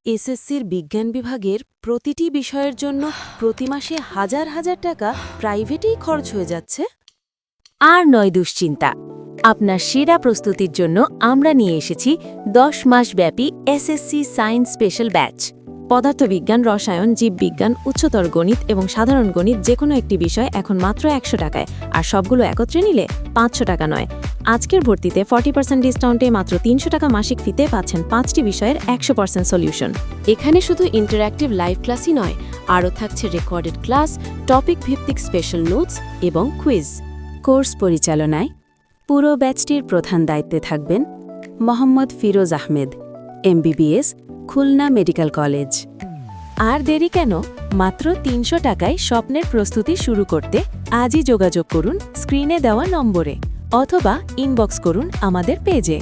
এসএসসির বিজ্ঞান বিভাগের প্রতিটি বিষয়ের জন্য প্রতি মাসে হাজার হাজার টাকা প্রাইভেটেই খরচ হয়ে যাচ্ছে। আর নয় দুশ্চিন্তা, আপনার সেরা প্রস্তুতির জন্য আমরা নিয়ে এসেছি 10 মাসব্যাপী এসএসসি সায়েন্স স্পেশাল ব্যাচ। পদার্থবিজ্ঞান, রসায়ন, জীববিজ্ঞান, উচ্চতর গণিত এবং সাধারণ গণিত যে কোনো একটি বিষয় এখন মাত্র 100 টাকায়, আর সবগুলো একত্রে নিলে 500 টাকা নয়। আজকের ভর্তিতে 40% ডিসকাউন্টে মাত্র 300 টাকা মাসিক ফিতে পাচ্ছেন 5টি বিষয়ের 100% সলিউশন। এখানে শুধু ইন্টারঅ্যাক্টিভ লাইভ ক্লাসই নয়, আরও থাকছে রেকর্ডেড ক্লাস, টপিক ভিত্তিক স্পেশাল নোটস এবং কুইজ। কোর্স পরিচালনায় পুরো ব্যাচটির প্রধান দায়িত্বে থাকবেন Mohammad Firoz Ahmed, MBBS, Khulna medical college. আর দেরি কেন? মাত্র 300 টাকায় স্বপ্নের প্রস্তুতি শুরু করতে আজই যোগাযোগ করুন স্ক্রিনে দেওয়া নম্বরে অথবা ইনবক্স করুন আমাদের পেজে।